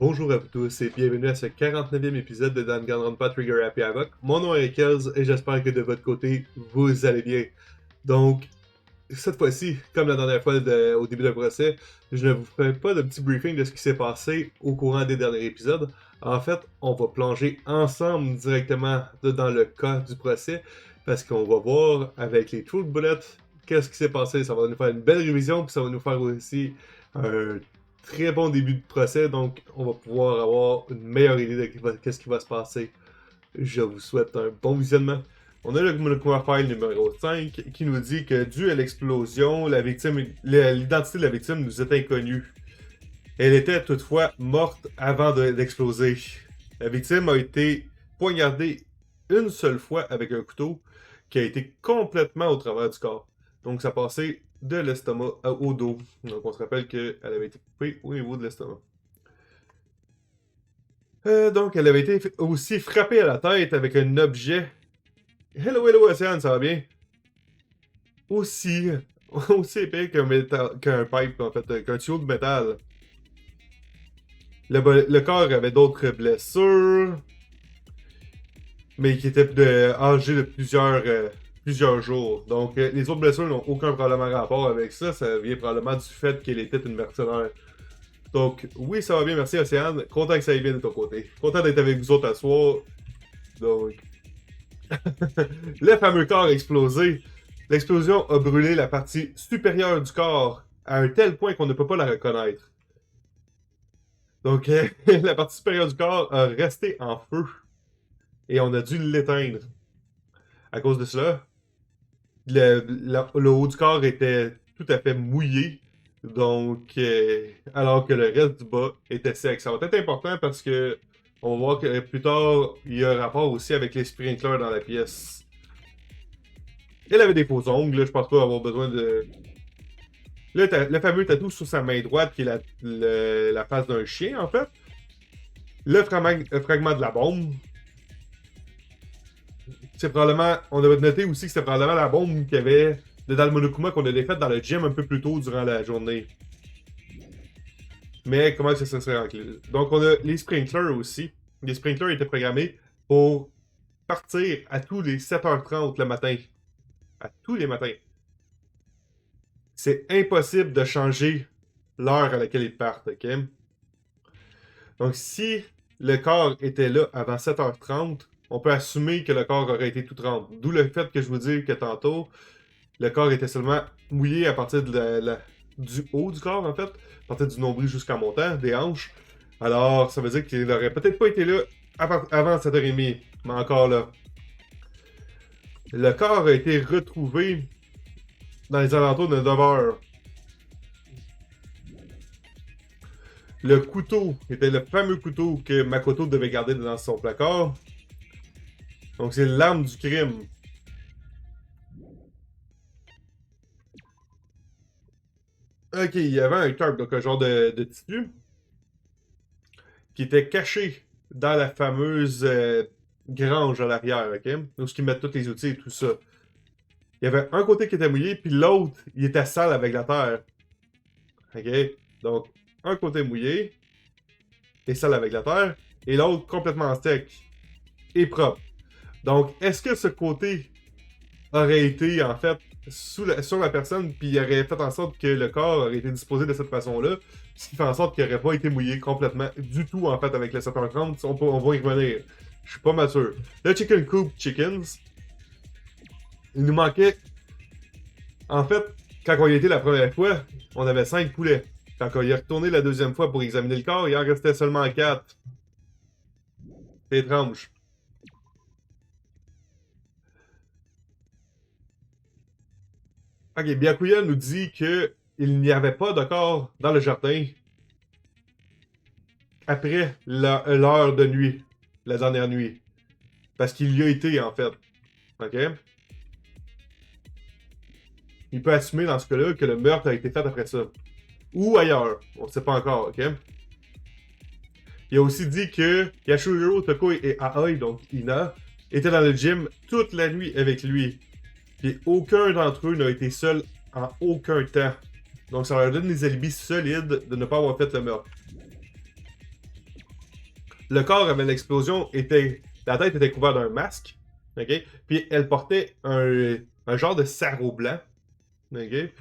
Bonjour à vous tous et bienvenue à ce 49e épisode de Danganronpa Trigger et Havoc. Mon nom est Kels et j'espère que de votre côté, vous allez bien. Donc, cette fois-ci, comme la dernière fois au début d'un procès, je ne vous ferai pas de petit briefing de ce qui s'est passé au courant des derniers épisodes. En fait, on va plonger ensemble directement dans le cas du procès parce qu'on va voir avec les truth bullets qu'est-ce qui s'est passé. Ça va nous faire une belle révision puis ça va nous faire aussi un très bon début de procès. Donc, on va pouvoir avoir une meilleure idée de qu'est-ce qui va se passer. Je vous souhaite un bon visionnement. On a le file numéro 5 qui nous dit que dû à l'explosion, l'identité de la victime nous est inconnue. Elle était toutefois morte avant d'exploser. La victime a été poignardée une seule fois avec un couteau qui a été complètement au travers du corps. Donc ça passait de l'estomac au dos. Donc on se rappelle qu'elle avait été coupée au niveau de l'estomac. Donc elle avait été aussi frappée à la tête avec un objet. Hello, Océane, ça va bien? Aussi, aussi épais qu'un pipe, en fait, qu'un tuyau de métal. Le corps avait d'autres blessures, mais qui étaient âgées de plusieurs jours. Donc, les autres blessures n'ont aucun problème à rapport avec ça. Ça vient probablement du fait qu'elle était une mercenaire. Donc, oui, ça va bien, merci Océane. Content que ça aille bien de ton côté. Content d'être avec vous autres à soir. Donc, le fameux corps a explosé. L'explosion a brûlé la partie supérieure du corps à un tel point qu'on ne peut pas la reconnaître. Donc, la partie supérieure du corps a resté en feu et on a dû l'éteindre. À cause de cela, le haut du corps était tout à fait mouillé, donc alors que le reste du bas était sec. Ça va être important parce que on va voir que plus tard, il y a un rapport aussi avec les sprinklers dans la pièce. Elle avait des faux ongles, je pense pas avoir besoin de... Le fameux tatou sur sa main droite, qui est la face d'un chien, en fait. Le fragment de la bombe. C'est probablement... On avait noté aussi que c'était probablement la bombe qu'il y avait dans le Monokuma qu'on a défaite dans le gym un peu plus tôt durant la journée. Mais comment ça se serait enclin? Donc on a les sprinklers aussi. Les sprinklers étaient programmés pour partir à tous les 7h30 le matin. À tous les matins. C'est impossible de changer l'heure à laquelle ils partent, ok? Donc si le corps était là avant 7h30, on peut assumer que le corps aurait été tout trempe. D'où le fait que je vous dis que tantôt, le corps était seulement mouillé à partir du haut du corps, en fait, à partir du nombril jusqu'en montant, des hanches. Alors, ça veut dire qu'il n'aurait peut-être pas été là avant 7h30, mais encore là. Le corps a été retrouvé dans les alentours de 9h. Le couteau était le fameux couteau que Makoto devait garder dans son placard. Donc c'est l'arme du crime. Ok, il y avait un tarp, donc un genre de tissu, qui était caché dans la fameuse grange à l'arrière, ok? Où ils mettent tous les outils et tout ça. Il y avait un côté qui était mouillé, puis l'autre, il était sale avec la terre. Ok? Donc, un côté mouillé et sale avec la terre, et l'autre complètement sec et propre. Donc, est-ce que ce côté aurait été, en fait, sur la personne, puis il aurait fait en sorte que le corps aurait été disposé de cette façon-là, ce qui fait en sorte qu'il n'aurait pas été mouillé complètement du tout, en fait, avec le 7h30. On va y revenir. Je suis pas mal sûr. Le Chicken Coop Chickens, il nous manquait... En fait, quand on y était la première fois, on avait 5 poulets. Quand on y est retourné la deuxième fois pour examiner le corps, il en restait seulement 4. C'est étrange. Ok, Byakuya nous dit que il n'y avait pas de corps dans le jardin après l'heure de nuit, la dernière nuit. Parce qu'il y a été, en fait. Ok? Il peut assumer dans ce cas-là que le meurtre a été fait après ça. Ou ailleurs. On ne sait pas encore, ok? Il a aussi dit que Yashiro, Toko et Aoi, donc Ina, étaient dans le gym toute la nuit avec lui. Puis aucun d'entre eux n'a été seul en aucun temps. Donc ça leur donne des alibis solides de ne pas avoir fait le meurtre. Le corps avant l'explosion la tête était couverte d'un masque, ok? Puis elle portait un genre de sarrau blanc, ok?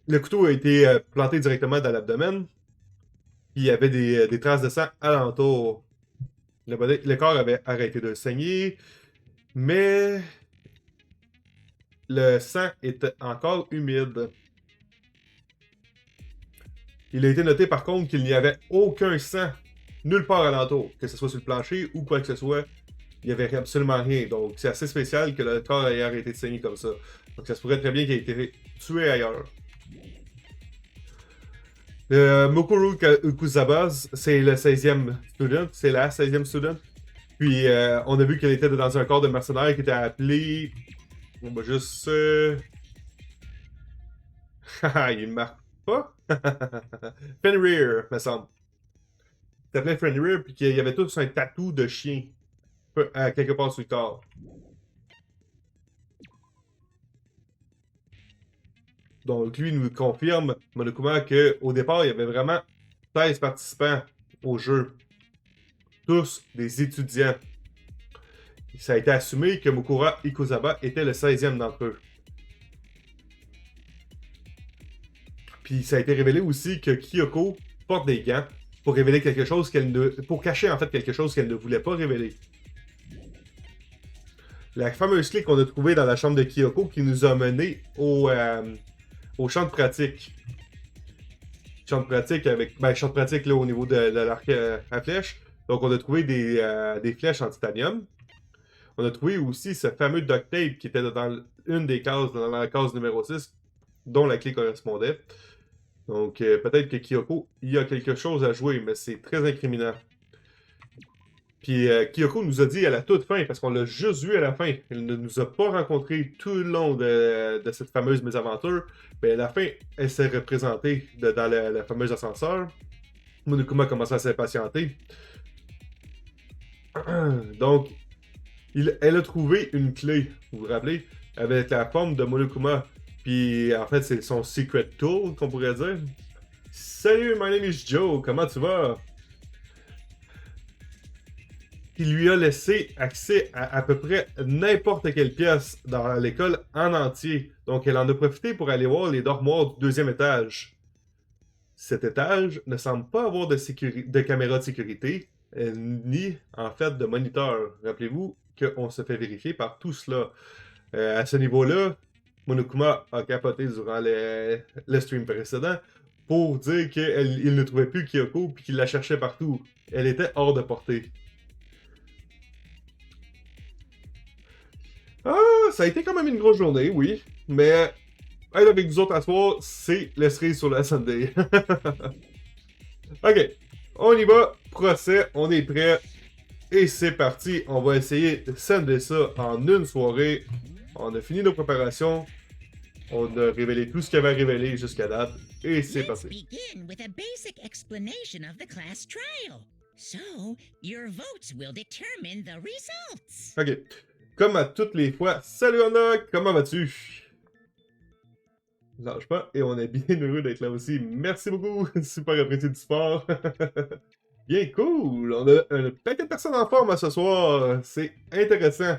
Le couteau a été planté directement dans l'abdomen, puis il y avait des traces de sang alentour. Le corps avait arrêté de saigner, mais le sang était encore humide. Il a été noté par contre qu'il n'y avait aucun sang nulle part alentour, que ce soit sur le plancher ou quoi que ce soit. Il n'y avait absolument rien. Donc c'est assez spécial que le corps ait arrêté de saigner comme ça. Donc ça se pourrait très bien qu'il ait été tué ailleurs. Mokuru Kusabaz, c'est le 16e student, c'est la 16e student. Puis on a vu qu'elle était dans un corps de mercenaires qui était appelé. On va juste. Haha, il ne marque pas. Fenrir, me semble. Il s'appelait Fenrir, puis qu'il y avait tous un tatou de chien quelque part sur le corps. Donc lui nous confirme, Monokuma, qu'au départ, il y avait vraiment 16 participants au jeu. Tous des étudiants. Ça a été assumé que Mokura Ikozaba était le 16e d'entre eux. Puis ça a été révélé aussi que Kyoko porte des gants pour révéler quelque chose pour cacher en fait quelque chose qu'elle ne voulait pas révéler. La fameuse clé qu'on a trouvée dans la chambre de Kyoko qui nous a menés au champ de pratique. Champ de pratique champ de pratique là, au niveau de l'arc à flèche. Donc on a trouvé des flèches en titanium. On a trouvé aussi ce fameux duct tape qui était dans une des cases, dans la case numéro 6, dont la clé correspondait. Donc peut-être que Kyoko, il y a quelque chose à jouer, mais c'est très incriminant. Puis Kyoko nous a dit à la toute fin, parce qu'on l'a juste vu à la fin, elle ne nous a pas rencontrés tout le long de cette fameuse mésaventure, mais à la fin, elle s'est représentée dans le fameux ascenseur. Monokuma a commencé à s'impatienter. Donc, elle a trouvé une clé, vous vous rappelez, avec la forme de Monokuma. Puis en fait, c'est son secret tool, qu'on pourrait dire. Salut, my name is Joe, comment tu vas? Il lui a laissé accès à peu près n'importe quelle pièce dans l'école en entier. Donc elle en a profité pour aller voir les dormoirs du deuxième étage. Cet étage ne semble pas avoir de caméra de sécurité, ni en fait de moniteur. Rappelez-vous qu'on se fait vérifier par tout cela. À ce niveau-là, Monokuma a capoté durant le stream précédent pour dire qu'il ne trouvait plus Kyoko et qu'il la cherchait partout. Elle était hors de portée. Ah, ça a été quand même une grosse journée, oui. Mais être avec vous autres à soir, c'est le cerise sur la Sunday. Ok, on y va. Procès, on est prêt. Et c'est parti. On va essayer de scinder ça en une soirée. On a fini nos préparations. On a révélé tout ce qu'il y avait à révéler jusqu'à date. Et c'est parti. Begin with a basic explanation of the class trial. So, your votes will determine the results. Ok. Comme à toutes les fois, salut Anna, comment vas-tu? Lâche pas, et on est bien heureux d'être là aussi. Merci beaucoup, super apprécié du sport. Bien cool, on a un paquet de personnes en forme ce soir, c'est intéressant.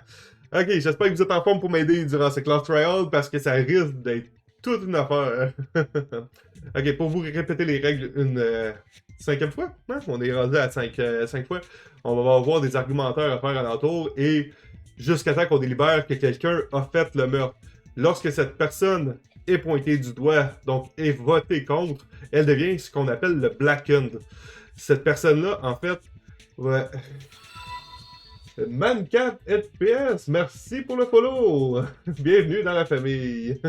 Ok, j'espère que vous êtes en forme pour m'aider durant ce class trial parce que ça risque d'être toute une affaire. Ok, pour vous répéter les règles une cinquième fois, hein? On est rendu à 5 fois. On va avoir des argumentaires à faire alentour et jusqu'à temps qu'on délibère que quelqu'un a fait le meurtre. Lorsque cette personne est pointée du doigt, donc est votée contre, elle devient ce qu'on appelle le blackened. Cette personne-là, en fait, ouais. Man4 FPS, merci pour le follow. Bienvenue dans la famille.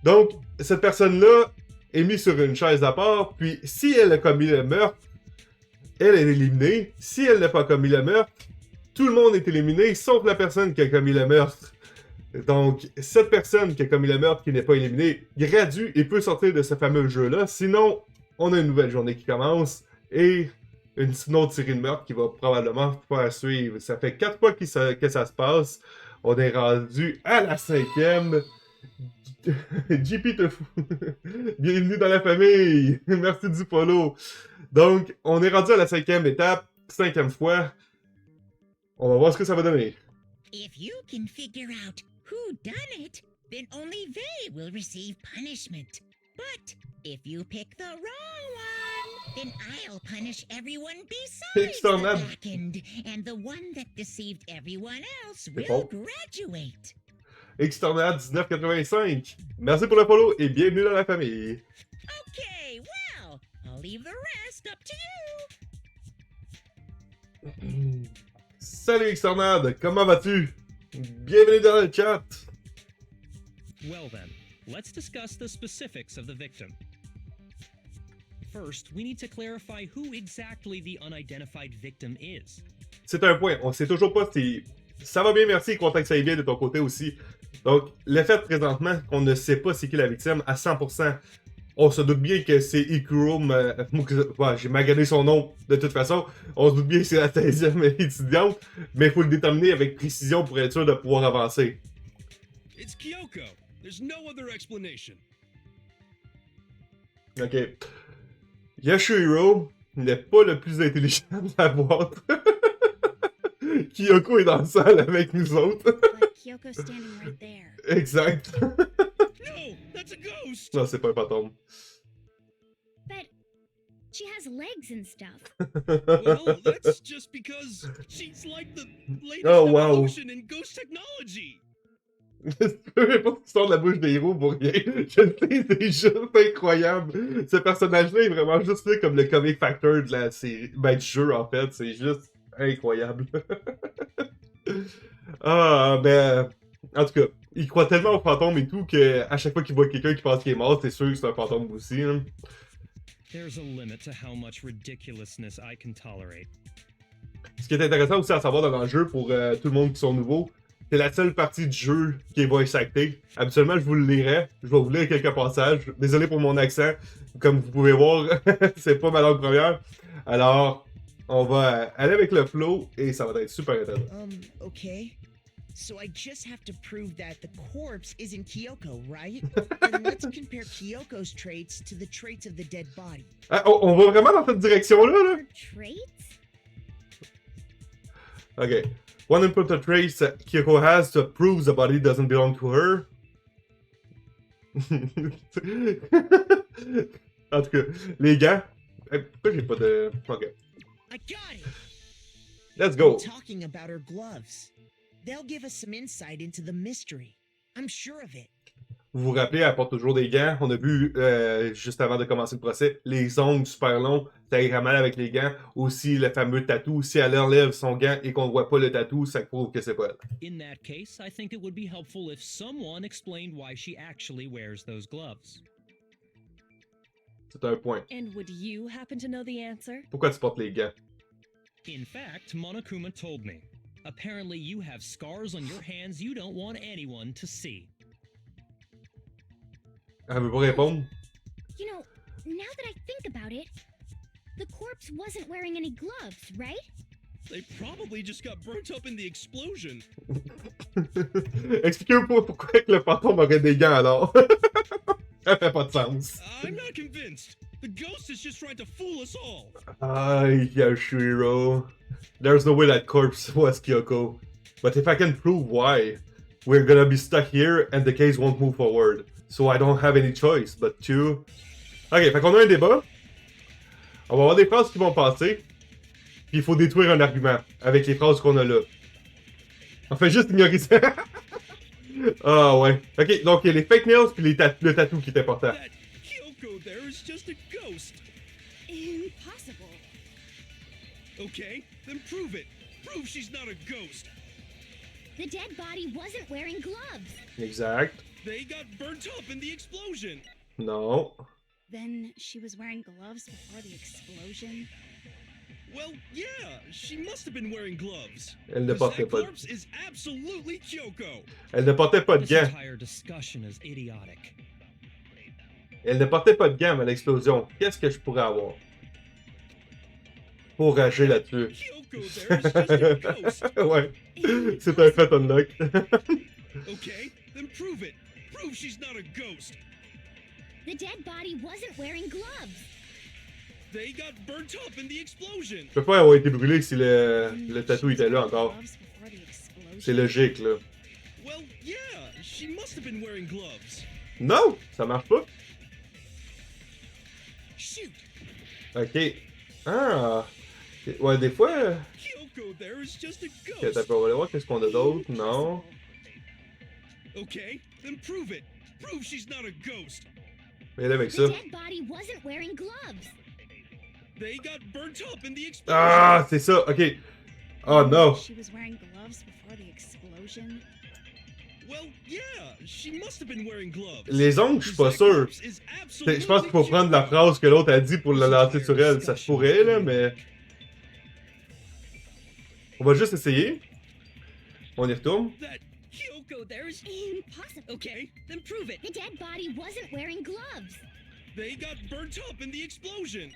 Donc, cette personne-là est mise sur une chaise à part, puis si elle a commis le meurtre, elle est éliminée. Si elle n'a pas commis le meurtre, tout le monde est éliminé, sauf la personne qui a commis le meurtre. Donc, cette personne qui a commis le meurtre, qui n'est pas éliminée, gradue et peut sortir de ce fameux jeu-là. Sinon, on a une nouvelle journée qui commence et une autre série de meurtres qui va probablement faire suivre. Ça fait 4 fois que ça se passe. On est rendu à la 5e. JP te fout. Bienvenue dans la famille. Merci du follow. Donc, on est rendu à la 5e étape, 5e fois. On va voir ce que ça va donner. If you can figure out who done it, then only they will receive punishment. But if you pick the wrong one, then I'll punish everyone besides the blackened, and the one that deceived everyone else will graduate. Extornade 1985. Merci pour le follow et bienvenue dans la famille. Okay, well, I'll leave the rest up to you. Salut Extornade, comment vas-tu? Bienvenue dans le chat. Well then, let's discuss the specifics of the victim. First, we need to clarify who exactly the unidentified victim is. C'est un point, on sait toujours pas si... Ça va bien, merci, content que ça aille bien de ton côté aussi. Donc, le fait présentement qu'on ne sait pas c'est qui la victime à 100%, on se doute bien que c'est Ikuro, j'ai magané son nom de toute façon, on se doute bien que c'est la 16e étudiante, mais il faut le déterminer avec précision pour être sûr de pouvoir avancer. It's Kyoko. There's no other explanation. Ok. Yashuhiro n'est pas le plus intelligent de la boîte. Kyoko est dans la salle avec nous autres. But Kyoko's standing right there. Exact. No, that's a ghost. Non, c'est pas un fantôme. But she has legs and stuff. Well, that's just because she's like the latest evolution in ghost technology. Peu importe qui sort de la bouche des héros pour rien. Je sais, c'est juste incroyable. Ce personnage-là est vraiment juste là comme le comic factor de la série. Ben, du jeu, en fait. C'est juste incroyable. Ah, ben... En tout cas, il croit tellement aux fantômes et tout qu'à chaque fois qu'il voit quelqu'un qui pense qu'il est mort, c'est sûr que c'est un fantôme aussi. Hein. There's a limit to how much ridiculousness I can tolerate. Ce qui est intéressant aussi à savoir dans le jeu pour tout le monde qui sont nouveaux, c'est la seule partie du jeu qui est voice actée. Habituellement, je vous le lirai. Je vais vous lire quelques passages. Désolé pour mon accent. Comme vous pouvez voir, c'est pas ma langue première. Alors, on va aller avec le flow et ça va être super intéressant. Okay. So I just have to prove that the corpse isn't Kyoko, right? Then let's compare Kyoko's traits to the traits of the dead body. Ah, on va vraiment dans cette direction-là, là? Traits? Ok. One important trait Kyoko has to prove the body doesn't belong to her. En tout cas, les gants. Pourquoi j'ai pas de... Ok. I got it! Let's go! Talking about her gloves. They'll give us some insight into the mystery. I'm sure of it. Vous vous rappelez, elle porte toujours des gants. On a vu, juste avant de commencer le procès, les ongles super longs, ça ira mal avec les gants. Aussi, le fameux tatou. Si elle enlève son gant et qu'on ne voit pas le tatou, ça prouve que c'est pas elle. In that case, I think it would be helpful if someone explained why she actually wears those gloves. C'est un point. And would you happen to know the answer? Pourquoi tu portes les gants? In fact, Monokuma told me. Apparently you have scars on your hands you don't want anyone to see. Elle veut pas répondre? You know, now that I think about it, the corpse wasn't wearing any gloves, right? They probably just got burnt up in the explosion. Expliquez-moi pourquoi que le fantôme aurait des gants alors. Ça fait pas de sens. I'm not convinced. The ghost is just trying to fool us all. Ay, Yashiro. There's no way that corpse was Kyoko. But if I can prove why, we're gonna be stuck here and the case won't move forward. So I don't have any choice but to... Ok, fait qu'on a un débat. On va avoir des phrases qui vont passer. Puis il faut détruire un argument avec les phrases qu'on a là. On fait juste ignorer ça. Ah ouais. Ok, donc il y a les fake nails puis le tatou qui est important. That Kyoko there is just a ghost. Impossible. Okay, then prove it. Prove she's not a ghost. The dead body wasn't wearing gloves. Exact. They got burnt up in the explosion. Non. Then she was wearing gloves before the explosion. Well, yeah, she must have been wearing gloves. Elle ne 'Cause portait that pas. corpse is absolutely Kyoko. Elle ne portait pas de This gants. entire discussion is idiotic. Elle ne portait pas de gants à l'explosion. Qu'est-ce que je pourrais avoir pour agir là-dessus? Kyoko there is just a ghost. Ouais. C'est un fait unlock. Okay, then prove it. Prove she's not a ghost. The dead body wasn't wearing gloves. They got burnt up in the explosion. Je peux pas avoir été brûlé si le tatou était là encore. C'est logique, là. Well, yeah, she must have been wearing gloves. Non! Ça marche pas. Shoot! Ok. Ah! Ouais, des fois... Kyoko there is just a Ok, ghost. attends, on va aller voir qu'est-ce qu'on a d'autre. Non. Okay, then prove it. Prove she's not a ghost. Mais là, avec The ça. dead body wasn't wearing gloves. They got burnt up in the explosion. Ah! C'est ça, ok. Oh non! She was wearing gloves before the explosion. Well, yeah, she must have been wearing gloves. Les ongles, je suis pas sûr. Je pense qu'il faut prendre la phrase que l'autre a dit pour la lancer sur elle. Ça se pourrait, là, mais... On va juste essayer. On y retourne. That Kyoko there is Impossible. okay, then prove it. The dead body wasn't wearing gloves. They got burnt up in the explosion.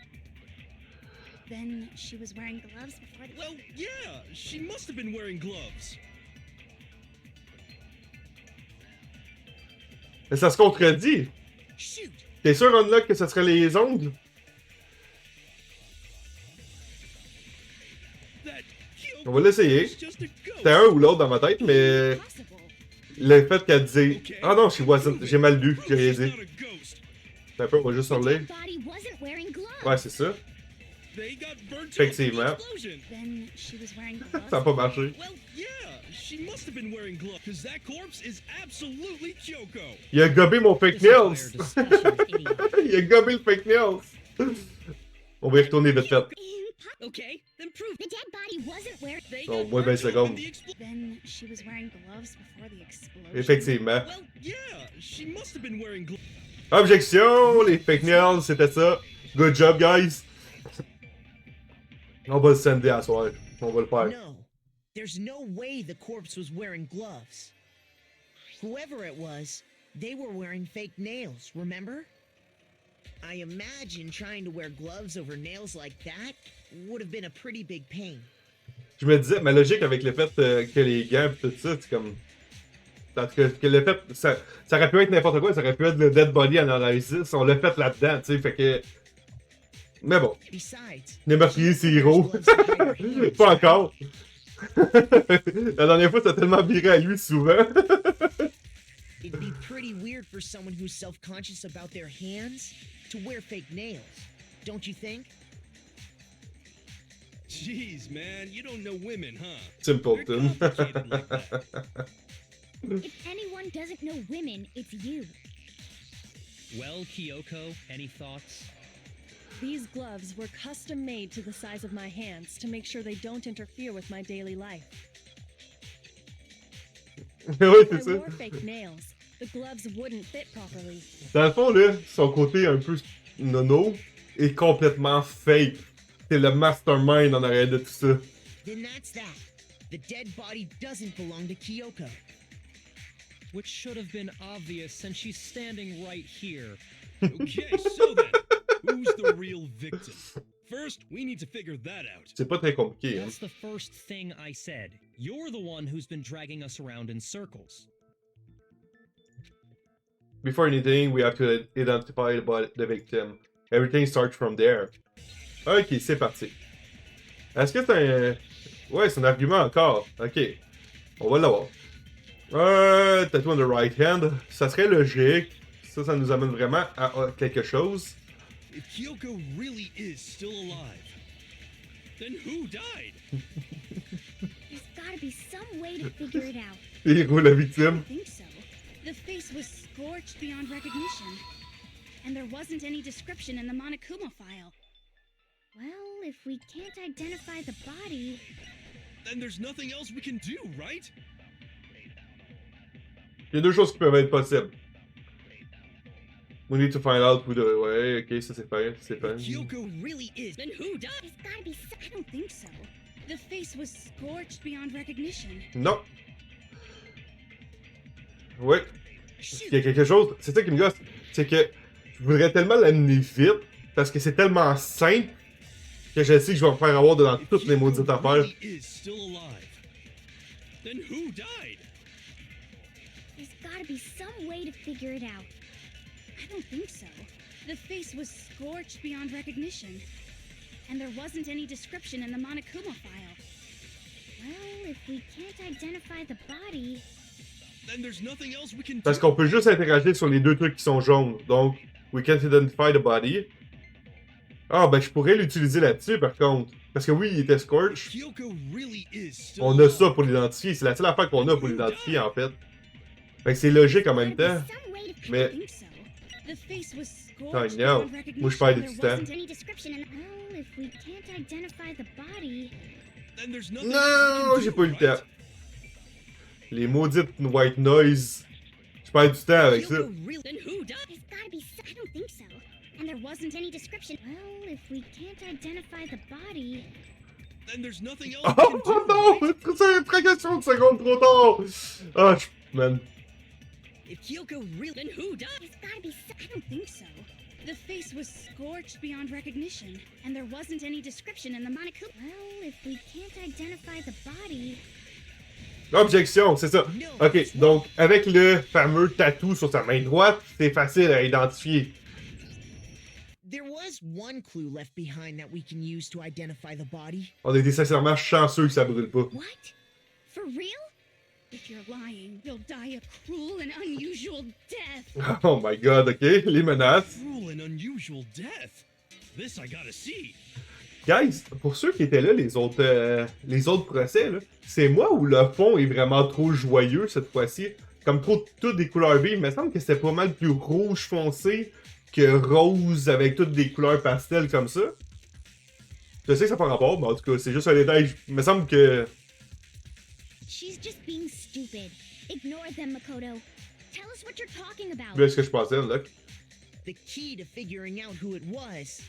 Then she was wearing gloves before the... Well, yeah, she must have been wearing gloves. Mais ça se contredit. Shoot! T'es sûr, Unlock, que ce serait les ongles? That Kyoko On va l'essayer. is just a ghost. C'était un ou l'autre dans ma tête, mais... Impossible. Le fait qu'elle disait... Okay, Ah non, she wasn't. prove it. J'ai mal lu, Prove j'ai rien she's dit. not a ghost. Un peu, on va juste The relire. dead body wasn't wearing gloves. Ouais, c'est ça. They got burnt up in the Effectivement. explosion. Then she was wearing gloves. Ça a pas marché. Well, yeah, she must have been wearing gloves. Because that corpse is absolutely Kyoko. Il a gobé mon fake This entire nails! discussion is idiotic. Il a gobé le fake nails! On va y retourner vite fait. Impossible. Okay, then prove The dead body wasn't wearing... they Oh, got boy, burnt ben, up seconde. in the explosion. Then she was wearing gloves before the explosion. Effectivement. Well, yeah, she must have been wearing gloves. Objection! Les fake nails, c'était ça. Good job, guys! On va le sender à soir. On va le faire. No, there's no way the corpse was wearing gloves. Whoever it was, they were wearing fake nails, remember? I imagine trying to wear gloves over nails like that would have been a pretty big pain. Je me disais, ma logique avec le fait que les gants et tout ça, c'est comme... Parce que le fait... Ça aurait pu être n'importe quoi, ça aurait pu être le Dead Body Analysis, on l'a fait là-dedans, tu sais, fait que... Mais bon, Besides, les meurtriers, c'est héros. Pas encore. La dernière fois, ça a tellement viré à lui souvent. it'd be pretty weird for someone who's self-conscious about their hands to wear fake nails, don't you think? Jeez, man, you don't know women, huh? Simpleton. They're complicated like that. If anyone doesn't know women, it's you. Well, Kyoko, any thoughts? These gloves were custom made to the size of my hands to make sure they don't interfere with my daily life. Oui, If c'est I ça. wore fake nails, the gloves wouldn't fit properly. Dans le fond, là, son côté un peu nono est complètement fake. C'est le mastermind en arrière de tout ça. Then that's that. The dead body doesn't belong to Kyoko. Which should have been obvious since she's standing right here. Okay, so then, who's the real victim? First, we need to figure that out. C'est pas très compliqué, hein. That's the first thing I said. You're the one who's been dragging us around in circles. Before anything, we have to identify the victim. Everything starts from there. Ok, c'est parti. Est-ce que c'est un... Ouais, c'est un argument encore. Ok. On va l'avoir. Tattoo on the right hand. Ça serait logique. Ça nous amène vraiment à quelque chose. If Kyoko really is still alive, then who died? There's gotta be some way to figure it out. Héros, la I victime. think so. The face was scorched beyond recognition. And there wasn't any description in the Monokuma file. Well, if we can't identify the body... Then there's nothing else we can do, right? Il y a deux choses qui peuvent être possibles. We need to find out who the... Ouais, ok, ça c'est fait. C'est fait. If Kyoko really is, then who died? There's gotta be some... I don't think so. The face was scorched beyond recognition. Non. Ouais. Il y a quelque chose... C'est ça qui me gosse. C'est que je voudrais tellement l'amener vite, parce que c'est tellement simple, que je sais que je vais me faire avoir dans If toutes les maudites Kyoko affaires. really is still alive, then who died? There's gotta be some way to figure it out. I don't think so. The face was scorched beyond recognition. and there wasn't any description in the Monokuma file. Well, if we can't identify the body... Then there's nothing else we can do. Parce qu'on peut juste interagir sur les deux trucs qui sont jaunes. Donc, we can't identify the body. Ah, ben je pourrais l'utiliser là-dessus par contre. Parce que oui, il était scorch. Kyoko really is still On a ça pour l'identifier. C'est la seule affaire qu'on a pour l'identifier en fait. Fait que c'est logique en même temps. Mais. The face was Oh scorched no. beyond recognition, Moi je perds and du there temps. wasn't any description in the... Well, if we can't identify the body... Then there's nothing Non, else we j'ai can pas eu do, le temps. right? Les maudites white noise. Je perds du temps avec ça. Kyoko really... Then who died? There's gotta be some... I don't think so. And there wasn't any description... Well, if we can't identify the body... Then there's nothing else we can Oh do, non! right? C'est une fraction de seconde trop tard! Ah, man. If Kyoko really... Then who died? There's gotta be some... I don't think so. The face was scorched beyond recognition, and there wasn't any description in the Monokuma... Well, if we can't identify the body... Objection, c'est ça. Ok, donc avec le fameux tatou sur sa main droite, c'est facile à identifier. There was one clue left behind that we can use to identify the body. On a été sincèrement chanceux que ça brûle pas. What? For real? If you're lying, you'll die a cruel and unusual death. Oh my god, ok, les menaces. Cruel and unusual death. This I gotta see. Guys, pour ceux qui étaient là, les autres procès, là, c'est moi ou le fond est vraiment trop joyeux cette fois-ci? Comme trop toutes des couleurs vives, il me semble que c'était pas mal plus rouge foncé que rose avec toutes des couleurs pastel comme ça. Je sais que ça n'a pas rapport, mais en tout cas, c'est juste un détail. Il me semble que... She's just being stupid. Ignore them, Makoto. Tell us what you're talking about. Là, ce que je pensais, là. The key to figuring out who it was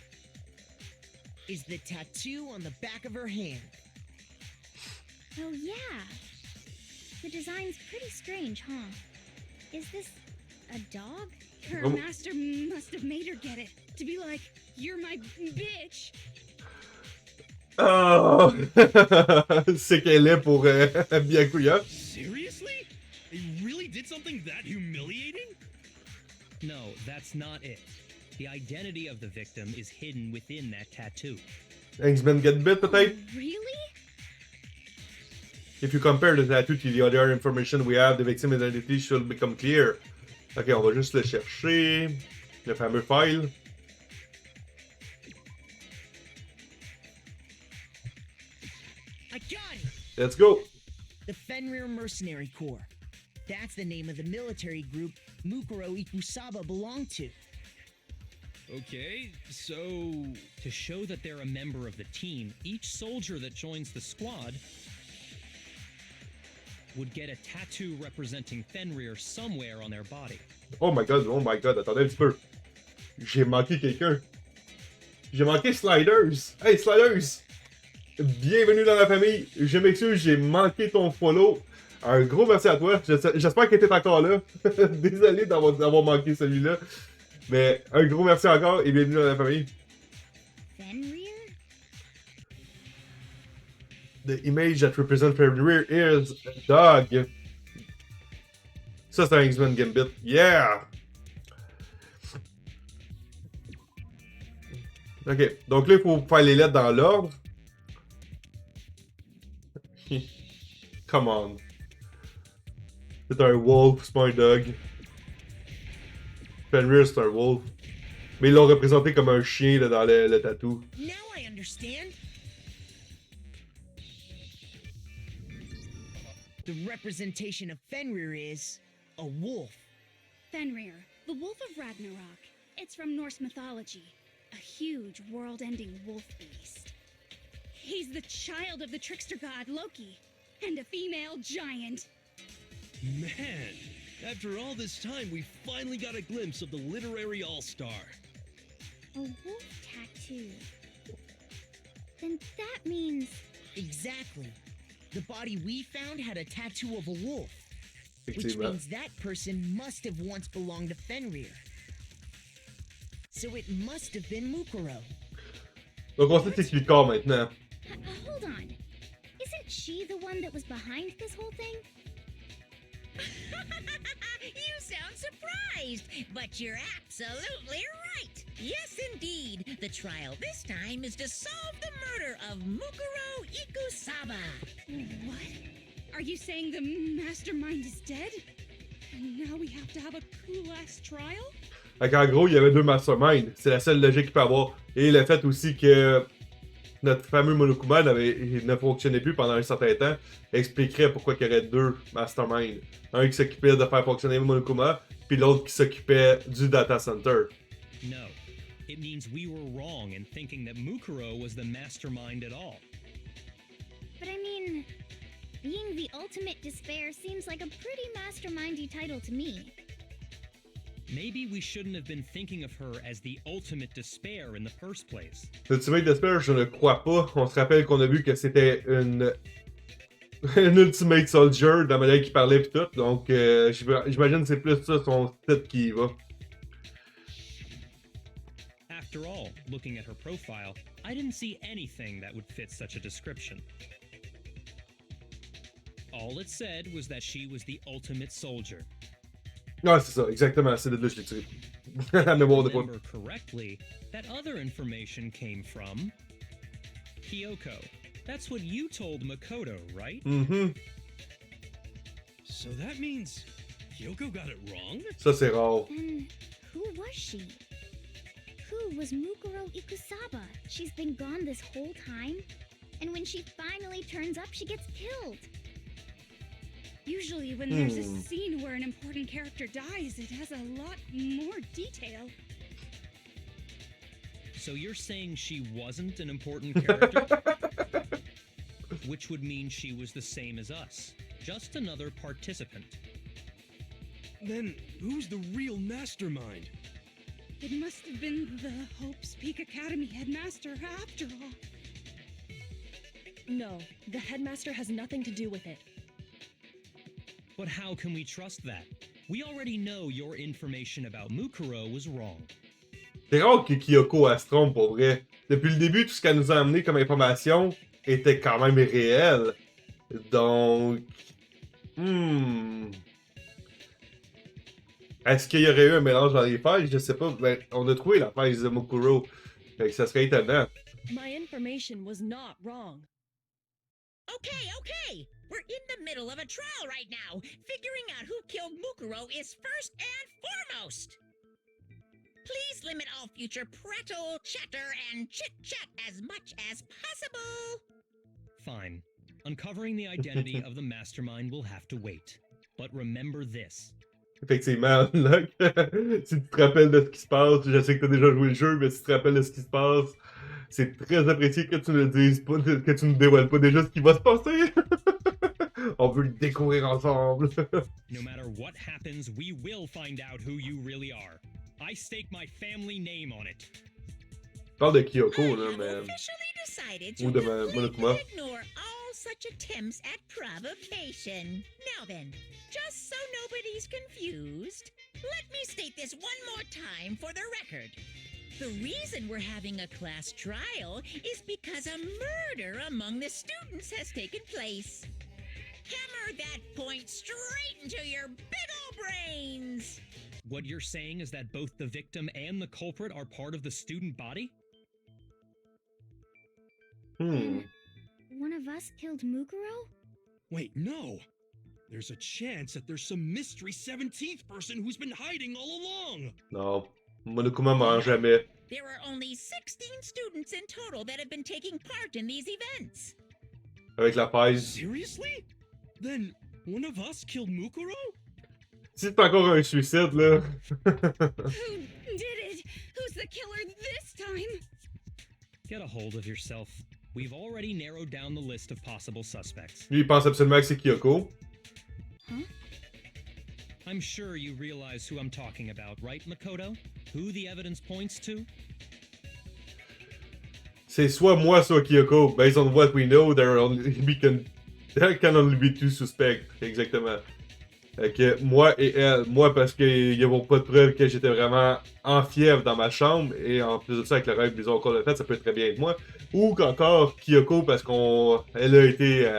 is the tattoo on the back of her hand. Oh, yeah. The design's pretty strange, huh? Is this a dog? Her Oh. master must have made her get it. To be like, you're my bitch. Oh! C'est qu'elle est pour Byakuya. Seriously? They really did something that humiliating? No, that's not it. The identity of the victim is hidden within that tattoo. X-Men get bit, peut-être? Really? If you compare the tattoo to the other information we have, the victim identity should become clear. Ok, on va juste le chercher. Le fameux file. I got it! Let's go! The Fenrir Mercenary Corps. That's the name of the military group Mukuro Ikusaba belonged to. Okay, so... To show that they're a member of the team, each soldier that joins the squad would get a tattoo representing Fenrir somewhere on their body. Oh my god, attendez un petit peu. J'ai manqué quelqu'un. J'ai manqué Sliders. Hey Sliders! Bienvenue dans la famille. Je m'excuse, j'ai manqué ton follow. Un gros merci à toi. J'espère que t'es encore là. Désolé d'avoir manqué celui-là. Mais un gros merci encore et bienvenue dans la famille. Fenrir? The image that represents Fenrir is a dog. Ça, c'est un X-Men Gambit. Yeah! Ok, donc là, il faut faire les lettres dans l'ordre. Come on. C'est un wolf, c'est pas un dog. Fenrir, c'est un wolf. Mais ils l'ont représenté comme un chien là, dans le tatou. Now I understand. The representation of Fenrir is a wolf. Fenrir, the wolf of Ragnarok. It's from Norse mythology. A huge, world-ending wolf beast. He's the child of the trickster god Loki, and a female giant. Man, after all this time, we finally got a glimpse of the literary all-star. A wolf tattoo. Then that means... Exactly. The body we found had a tattoo of a wolf, which Effectivement. means that person must have once belonged to Fenrir. So it must have been Mukuro. Donc on sait c'est qui le corps maintenant. Hold on. Isn't she the one that was behind this whole thing? You sound surprised, but you're absolutely right. Yes, indeed. The trial this time is to solve the murder of Mukuro Ikusaba. What? Are you saying the mastermind is dead? And now we have to have a cool-ass trial? Fait qu'en gros, il y avait deux masterminds. C'est la seule logique qu'il peut avoir. Et le fait aussi que notre fameux Monokuma ne fonctionnait plus pendant un certain temps expliquerait pourquoi il y aurait deux masterminds. Un qui s'occupait de faire fonctionner Monokuma, puis l'autre qui s'occupait du data center. No. It means we were wrong in thinking that Mukuro was the mastermind at all. But I mean, being the ultimate despair seems like a pretty mastermindy title to me. Maybe we shouldn't have been thinking of her as the ultimate despair in the first place. L'Ultimate Despair, je ne crois pas. On se rappelle qu'on a vu que c'était une Ultimate Soldier, de la manière qu'il parlait pis tout. Donc, j'imagine que c'est plus ça son titre qui y va. After all, looking at her profile, I didn't see anything that would fit such a description. All it said was that she was the ultimate soldier. Ouais, c'est ça, exactement. C'est de là que je l'ai tiré. La mémoire de quoi. Remember correctly, that other information came from Kyoko. That's what you told Makoto, right? Mm-hmm. So that means Kyoko got it wrong? Ça, c'est rare. Then who was she? Who was Mukuro Ikusaba? She's been gone this whole time? And when she finally turns up, she gets killed. Usually when there's a scene where an important character dies, it has a lot more detail. So you're saying she wasn't an important character? Which would mean she was the same as us. Just another participant. Then who's the real mastermind? It must have been the Hope's Peak Academy headmaster after all. No, the headmaster has nothing to do with it. But how can we trust that? We already know your information about Mukuro was wrong. C'est rare que Kyoko elle se trompe, pour vrai. Depuis le début, tout ce qu'elle nous a amené comme information était quand même réel. Donc... Est-ce qu'il y aurait eu un mélange dans les failles? Je sais pas. Ben, on a trouvé la faille de Mukuro. Fait que ça serait étonnant. My information was not wrong. Okay. We're in the middle of a trial right now. Figuring out who killed Mukuro is first and foremost. Please limit all future prattle, chatter, and chit-chat as much as possible. Fine. Uncovering the identity of the mastermind will have to wait. But remember this. Effectivement, là, si tu te rappelles de ce qui se passe, je sais que tu as déjà joué le jeu, mais si tu te rappelles de ce qui se passe, c'est très apprécié que tu ne dises pas, que tu ne dévoiles pas déjà ce qui va se passer. On veut le découvrir ensemble. No matter what happens, we will find out who you really are. I stake my family name on it. Parle de Kyoko, là, I have mais... officially decided Ou to de Monokuma. completely ignore all such attempts at provocation. Now then, just so nobody's confused, let me state this one more time for the record. The reason we're having a class trial is because a murder among the students has taken place. Hammer that point straight into your big ol' brains! What you're saying is that both the victim and the culprit are part of the student body? One of us killed Mukuro? Wait, no! There's a chance that there's some mystery 17th person who's been hiding all along! Non, Monokuma meurt jamais. There are only 16 students in total that have been taking part in these events. Avec la paille. Seriously? Then one of us killed Mukuro? Si c'est encore un suicide, là. Who did it? Who's the killer this time? Get a hold of yourself. We've already narrowed down the list of possible suspects. Lui, il pense absolument que c'est Kyoko. Huh? I'm sure you realize who I'm talking about, right, Makoto? Who the evidence points to? C'est soit moi, soit Kyoko. Based on what we know, there can only be two suspects. Exactement. Fait que moi et elle. Moi, parce qu'il n'y a pas de preuve que j'étais vraiment en fièvre dans ma chambre. Et en plus de ça, avec le rêve bizarre qu'on a fait, ça peut très bien être moi. Ou qu'encore Kyoko, parce qu'elle a été...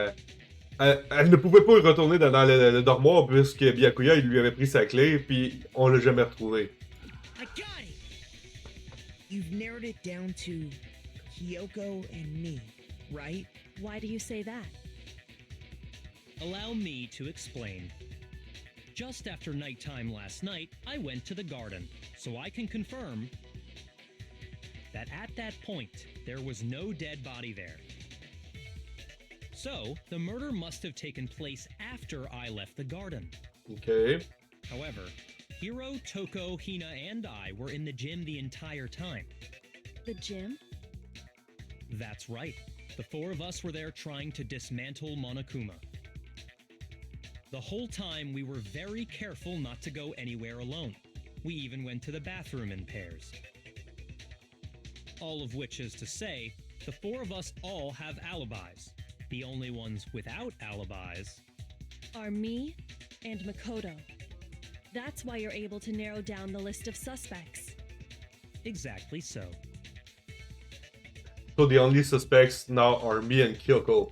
elle ne pouvait pas y retourner dans le dormoir puisque Byakuya, il lui avait pris sa clé, puis on l'a jamais retrouvé. I got it! You've narrowed it down to Kyoko and me, right? Why do you say that? Allow me to explain. Just after nighttime last night, I went to the garden, so I can confirm that at that point, there was no dead body there. So, the murder must have taken place after I left the garden. Okay. However, Hiro, Toko, Hina, and I were in the gym the entire time. The gym? That's right. The four of us were there trying to dismantle Monokuma. The whole time, we were very careful not to go anywhere alone. We even went to the bathroom in pairs. All of which is to say, the four of us all have alibis. The only ones without alibis Are me and Makoto. That's why you're able to narrow down the list of suspects. Exactly so. So the only suspects now are me and Kyoko.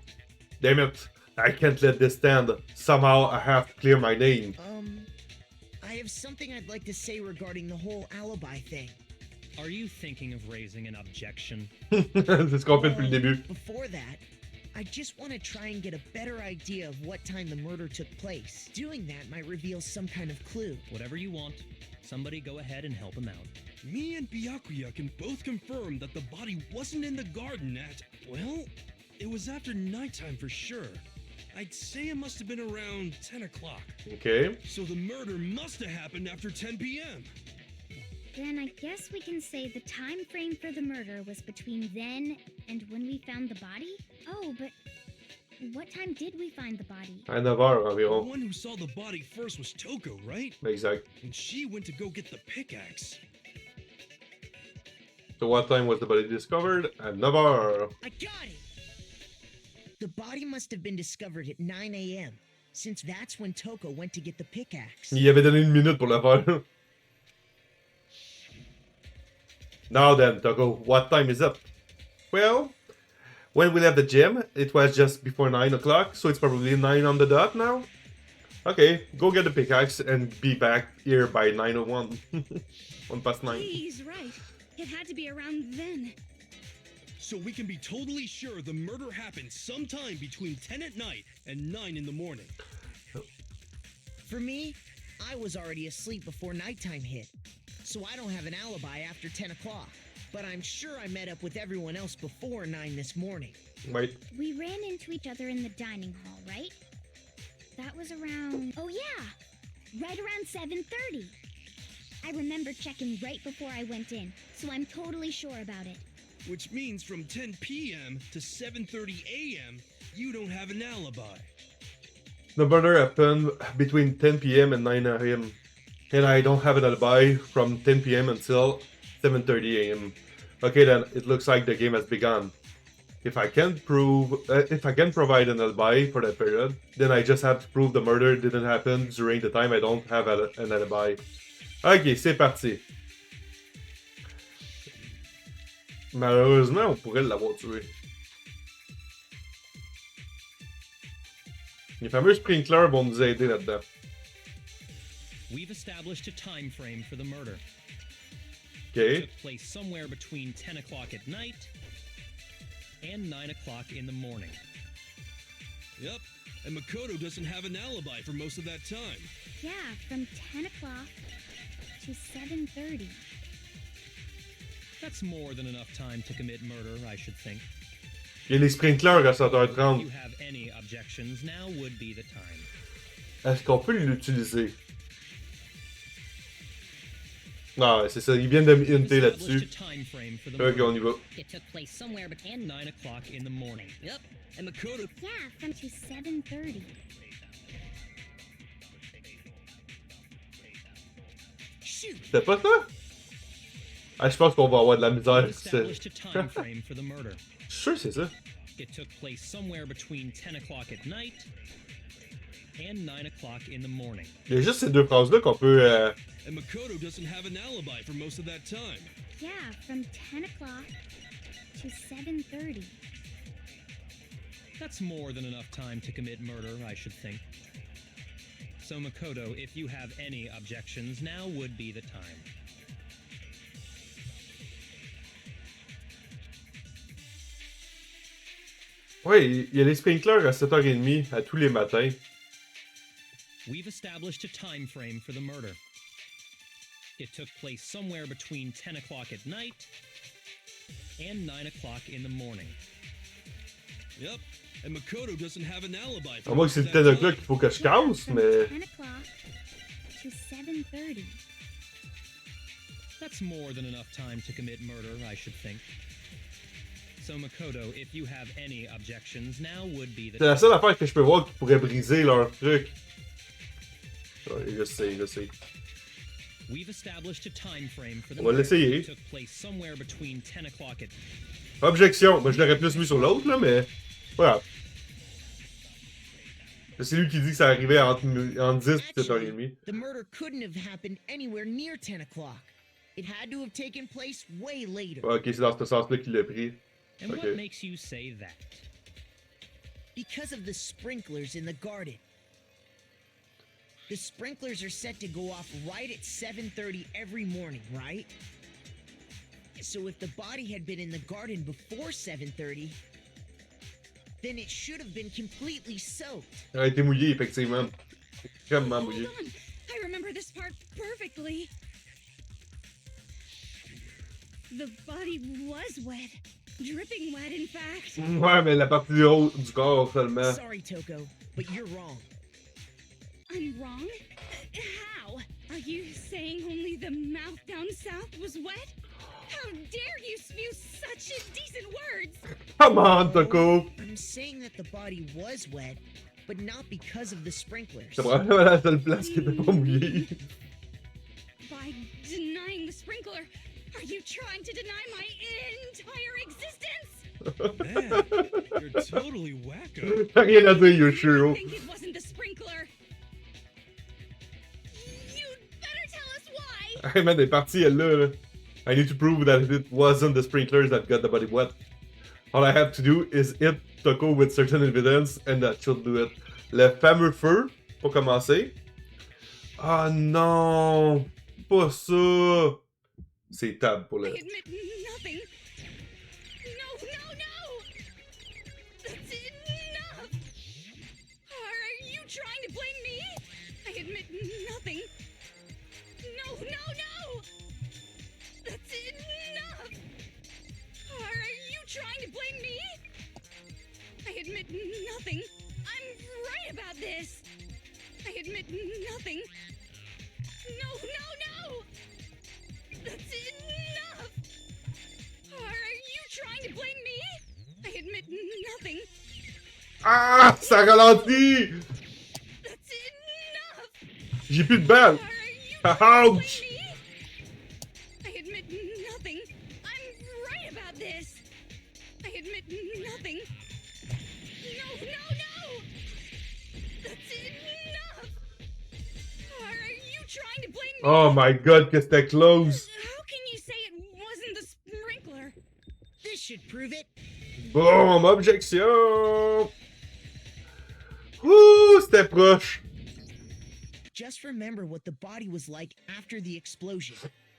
Damn it, I can't let this stand. Somehow I have to clear my name. I have something I'd like to say regarding the whole alibi thing. Are you thinking of raising an objection? C'est ce qu'on fait depuis le début. Before that, I just want to try and get a better idea of what time the murder took place. Doing that might reveal some kind of clue. Whatever you want. Somebody go ahead and help him out. Me and Byakuya can both confirm that the body wasn't in the garden at, well, it was after nighttime for sure. I'd say it must have been around 10 o'clock. Okay. So the murder must have happened after 10 p.m. Then I guess we can say the time frame for the murder was between then and when we found the body? Oh, but what time did we find the body? À 9 heures The environ. one who saw the body first was Toko, right? Exact. And she went to go get the pickaxe. So what time was the body discovered? À 9 heures. I got it! The body must have been discovered at 9 a.m., since that's when Toko went to get the pickaxe. Il avait donné une minute pour le faire. Now then, Toko, what time is it? Well, when we left the gym, it was just before 9 o'clock, so it's probably 9 on the dot now. Okay, go get the pickaxe and be back here by 9:01. 9:01. He's right. It had to be around then. So we can be totally sure the murder happened sometime between 10 at night and 9 in the morning. For me, I was already asleep before nighttime hit, so I don't have an alibi after 10 o'clock. But I'm sure I met up with everyone else before 9 this morning. Wait. We ran into each other in the dining hall, right? That was around... Oh yeah! Right around 7:30. I remember checking right before I went in, so I'm totally sure about it. Which means from 10 p.m. to 7:30 a.m., you don't have an alibi. The murder happened between 10 p.m. and 9 a.m. And I don't have an alibi from 10 p.m. until 7:30 a.m. Okay then, it looks like the game has begun. If I can provide an alibi for that period, then I just have to prove the murder didn't happen during the time I don't have an alibi. Ok, c'est parti. Malheureusement, on pourrait l'avoir tué. Les fameux sprinklers vont nous aider là-dedans. We've established a time frame for the murder. Okay. It took place somewhere between 10 o'clock at night and 9 o'clock in the morning. Yep, and Makoto doesn't have an alibi for most of that time. Yeah, from 10 o'clock to 7:30. That's more than enough time to commit murder, I should think. Il y a les sprinklers à If you 7h30. have any objections, now would be the time. Est-ce qu'on peut l'utiliser? Non, c'est ça, ils viennent de m'unter là-dessus. Established a time frame for the Ok, murder. on y va. It took place somewhere between 9 o'clock in the morning. Yep, and Makoto... Yeah, from to 7:30. Shoot! C'était pas ça? Ah, je pense qu'on va avoir de la misère. We've established a time frame for the murder. Je suis sûr que c'est ça. It took place somewhere between 10 o'clock at night and 9 o'clock in the morning. Il y a juste ces deux phrases-là qu'on peut... And Makoto doesn't have an alibi for most of that time. Yeah, from 10 o'clock to 7:30. That's more than enough time to commit murder, I should think. So Makoto, if you have any objections, now would be the time. Ouais, il y a les sprinklers à 7h30 à tous les matins. We've established a time frame for the murder. It took place somewhere between 10 o'clock at night and 9 o'clock in the morning. Yep, and Makoto doesn't have an alibi À for moins que c'est le that 10 time. o'clock qu'il faut que je casse, From mais... 10 o'clock to 7:30. That's more than enough time to commit murder, I should think. So Makoto, if you have any objections, now would be the C'est la seule affaire que je peux voir qui pourrait briser leur truc. Ouais, je sais. We've established a time frame for the On va murder. l'essayer. It took place somewhere between 10 o'clock at Objection! Moi, je l'aurais plus mis sur l'autre, là, mais... Voilà. C'est lui qui dit que ça arrivait entre 10 et 7h30. The murder couldn't have happened anywhere near 10 o'clock. It had to have taken place way later. Ouais, ok, c'est dans ce sens-là qu'il l'a pris. And Okay. what makes you say that? Because of the sprinklers in the garden. The sprinklers are set to go off right at 7:30 every morning, right? So if the body had been in the garden before 7:30, then it should have been completely soaked. Il a été mouillé, effectivement. Extrêmement Hold mouillé. on. I remember this part perfectly. The body was wet. Dripping wet, in fact. Ouais, mais la partie du haut du corps seulement. Sorry, Toko, but you're wrong. I'm wrong? How? Are you saying only the mouth down south was wet? How dare you spew such indecent words? Come on, Toko! I'm saying that the body was wet, but not because of the sprinklers. C'est vraiment la seule place qui était pas mouillée. By denying the sprinkler, are you trying to deny my entire existence? Man, you're totally wacko. T'as rien à dire, I Yoshiro. think it wasn't the sprinkler. You'd better tell us why. Hey man, elle est partie, elle là. I need to prove that it wasn't the sprinklers that got the body wet. All I have to do is hit Toko with certain evidence and that should do it. Le fameux feu, pour commencer. Ah non! Pas ça! C'est table pour I le... admit nothing. No! That's enough! Are you trying to blame me? I admit nothing. No! That's enough! Are you trying to blame me? I admit nothing. I'm right about this. I admit nothing. No! That's enough! Are you trying to blame me? I admit nothing. Ah! Ça ralentit! That's enough! J'ai plus de balles! Are you trying to blame Ouch! me? I admit nothing. I'm right about this. I admit nothing. No! That's enough! Are you trying to blame me? Oh my god, que c'était close! How can you say it wasn't the sprinkler? This should prove it. Boom! Objection! Ouh! C'était proche! Just remember what the body was like after the explosion,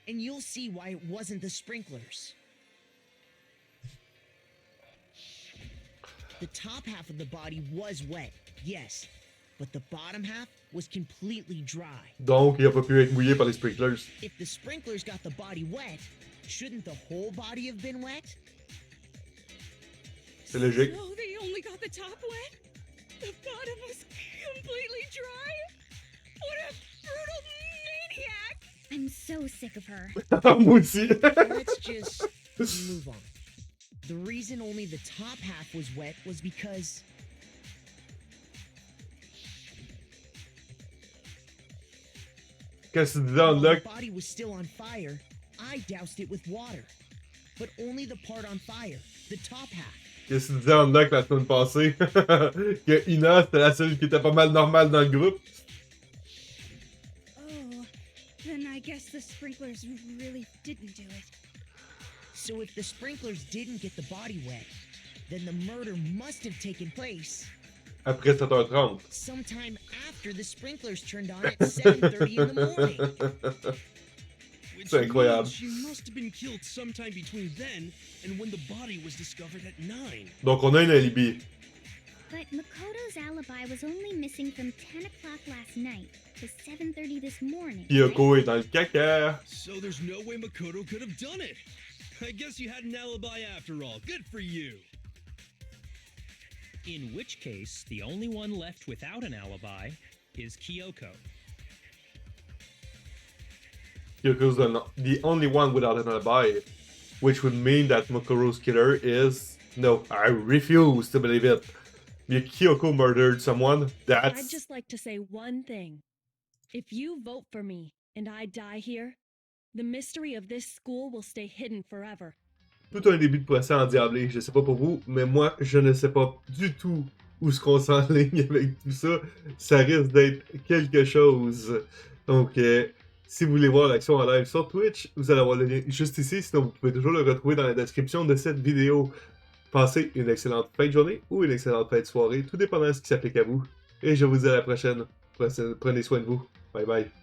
and you'll see why it wasn't the sprinklers. The top half of the body was wet, yes, but the bottom half was completely dry. Donc, il a pas pu être mouillé par les sprinklers. If the sprinklers got the body wet, shouldn't the whole body have been wet? C'est logique. So they only got the top wet? The bottom was completely dry? What a brutal maniac! I'm so sick of her. Moi aussi! Let's just move on. The reason only the top half was wet was because Qu'est-ce que tu disais, while the Unlock? body was still on fire, I doused it with water. But only the part on fire, the top half. Qu'est-ce que tu disais, Unlock, la semaine passée? Que Ina, c'était la seule qui était pas mal normale dans le groupe. Oh, then I guess the sprinklers really didn't do it. So if the sprinklers didn't get the body wet, then the murder must have taken place Après 7h30. sometime after the sprinklers turned on at 7:30 in the morning. Which C'est incroyable. means she must have been killed sometime between then and when the body was discovered at 9. Donc, on a un alibi. But Makoto's alibi was only missing from 10 o'clock last night to 7:30 this morning. Kyoko est dans le caca. So there's no way Makoto could have done it. I guess you had an alibi after all. Good for you. In which case, the only one left without an alibi is Kyoko. Kyoko's the only one without an alibi, which would mean that Makoto's killer is... No, I refuse to believe it. Kyoko murdered someone, I'd that's... just like to say one thing. If you vote for me and I die here, the mystery of this school will stay hidden forever. Tout un début de procès endiablé, je sais pas pour vous, mais moi, je ne sais pas du tout où est-ce qu'on s'enligne avec tout ça. Ça risque d'être quelque chose. Donc, si vous voulez voir l'action en live sur Twitch, vous allez avoir le lien juste ici, sinon vous pouvez toujours le retrouver dans la description de cette vidéo. Passez une excellente fin de journée ou une excellente fin de soirée, tout dépendant de ce qui s'applique à vous. Et je vous dis à la prochaine. Prenez soin de vous. Bye bye.